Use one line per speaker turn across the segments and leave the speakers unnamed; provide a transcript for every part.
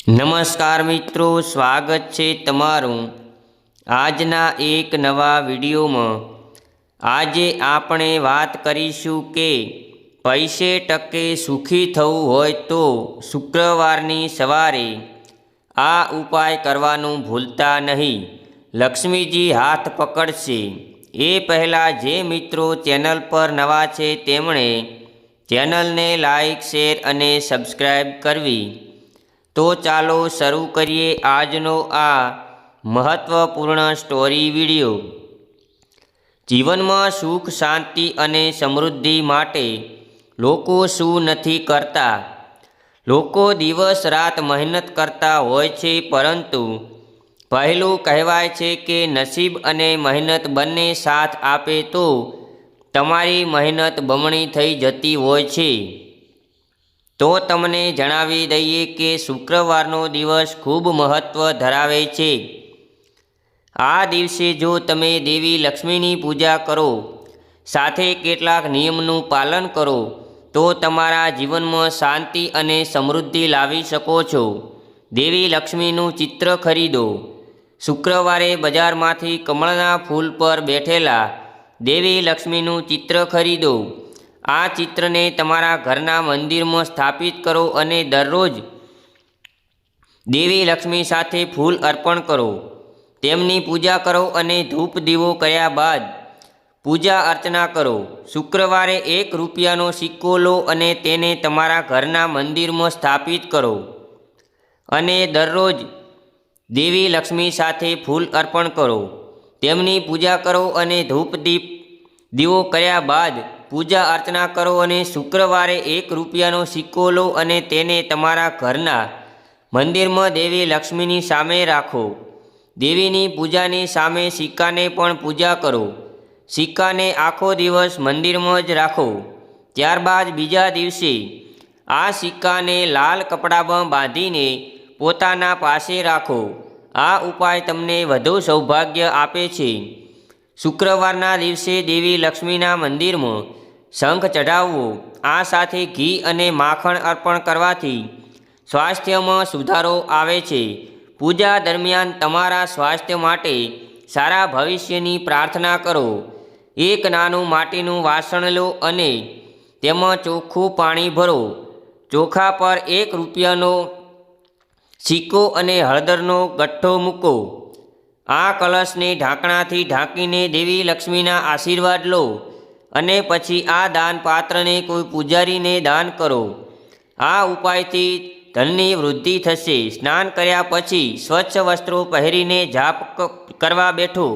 નમસ્કાર મિત્રો, સ્વાગત છે તમારું આજના એક નવા વિડીયોમાં। આજે આપણે વાત કરીશું કે પૈસે ટકે સુખી થવું હોય તો શુક્રવારની સવારે આ ઉપાય કરવાનું ભૂલતા નહીં। લક્ષ્મીજી હાથ પકડશે। એ પહેલાં જે મિત્રો ચેનલ પર નવા છે તેમણે ચેનલને લાઈક, શેર અને સબસ્ક્રાઈબ કરવી। તો ચાલો શરૂ કરીએ આજનો આ મહત્વપૂર્ણ સ્ટોરી વિડીયો। જીવનમાં સુખ, શાંતિ અને સમૃદ્ધિ માટે લોકો શું નથી કરતા? લોકો દિવસ રાત મહેનત કરતા હોય છે, પરંતુ પહેલું કહેવાય છે કે નસીબ અને મહેનત બંને સાથ આપે તો તમારી મહેનત બમણી થઈ જતી હોય છે। તો તમને જણાવી દઈએ કે શુક્રવારનો દિવસ ખૂબ મહત્ત્વ ધરાવે છે। આ દિવસે જો તમે દેવી લક્ષ્મીની પૂજા કરો, સાથે કેટલાક નિયમનું પાલન કરો તો તમારા જીવનમાં શાંતિ અને સમૃદ્ધિ લાવી શકો છો। દેવી લક્ષ્મીનું ચિત્ર ખરીદો। શુક્રવારે બજારમાંથી કમળના ફૂલ પર બેઠેલા દેવી લક્ષ્મીનું ચિત્ર ખરીદો। આ ચિત્રને તમારા ઘરના મંદિરમાં સ્થાપિત કરો અને દરરોજ દેવી લક્ષ્મી સાથે ફૂલ અર્પણ કરો, તેમની પૂજા કરો અને ધૂપ દીવો કર્યા બાદ પૂજા અર્ચના કરો। શુક્રવારે ₹1નો સિક્કો લો અને તેને તમારા ઘરના મંદિરમાં સ્થાપિત કરો અને દરરોજ દેવી લક્ષ્મી સાથે ફૂલ અર્પણ કરો, તેમની પૂજા કરો અને ધૂપ દીવો કર્યા બાદ પૂજા અર્ચના કરો અને શુક્રવારે ₹1નો સિક્કો લો અને તેને તમારા ઘરના મંદિરમાં દેવી લક્ષ્મીની સામે રાખો। દેવીની પૂજાની સામે સિક્કાને પણ પૂજા કરો। સિક્કાને આખો દિવસ મંદિરમાં જ રાખો। ત્યારબાદ બીજા દિવસે આ સિક્કાને લાલ કપડામાં બાંધીને પોતાના પાસે રાખો। આ ઉપાય તમને વધુ સૌભાગ્ય આપે છે। શુક્રવારના દિવસે દેવી લક્ષ્મીના મંદિરમાં શંખ ચઢાવવો। આ સાથે ઘી અને માખણ અર્પણ કરવાથી સ્વાસ્થ્યમાં સુધારો આવે છે। પૂજા દરમિયાન તમારા સ્વાસ્થ્ય માટે સારા ભવિષ્યની પ્રાર્થના કરો। એક નાનું માટીનું વાસણ લો અને તેમાં ચોખ્ખું પાણી ભરો। ચોખા પર ₹1નો સિક્કો અને હળદરનો ગઠ્ઠો મૂકો। આ કળશને ઢાંકણાથી ઢાંકીને દેવી લક્ષ્મીના આશીર્વાદ લો અને પછી આ દાન પાત્રને કોઈ પૂજારીને દાન કરો। આ ઉપાયથી ધનની વૃદ્ધિ થશે। સ્નાન કર્યા પછી સ્વચ્છ વસ્ત્રો પહેરીને જાપ કરવા બેઠો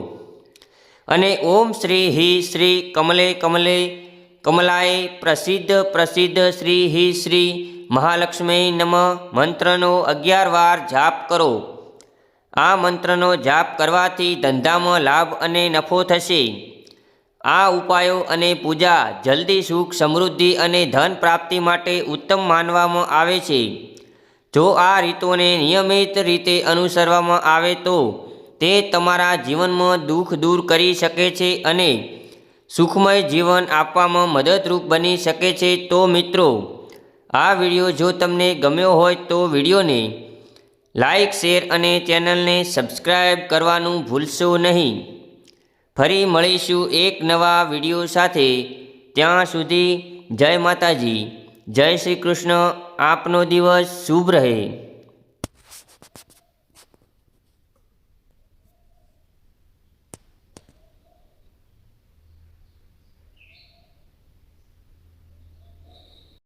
અને ઓમ શ્રી હિ શ્રી કમલે કમલે કમલાય પ્રસિદ્ધ શ્રી હિ શ્રી મહાલક્ષ્મી નમઃ મંત્રનો 11 વાર જાપ કરો। આ મંત્રનો જાપ કરવાથી ધંધામાં લાભ અને નફો થશે। આ ઉપાયો અને પૂજા જલ્દી સુખ, સમૃદ્ધિ અને ધન પ્રાપ્તિ માટે ઉત્તમ માનવામાં આવે છે। જો આ રીતોને નિયમિત રીતે અનુસરવામાં આવે તો તે તમારા જીવનમાં દુઃખ દૂર કરી શકે છે અને સુખમય જીવન આપવામાં મદદરૂપ બની શકે છે। તો મિત્રો, આ વિડીયો જો તમને ગમ્યો હોય તો વિડીયોને લાઈક, શેર અને ચેનલને સબસ્ક્રાઈબ કરવાનું ભૂલશો નહીં। ફરી મળીશું એક નવા વિડીયો સાથે। ત્યાં સુધી જય માતાજી, જય શ્રી કૃષ્ણ। આપનો દિવસ શુભ રહે।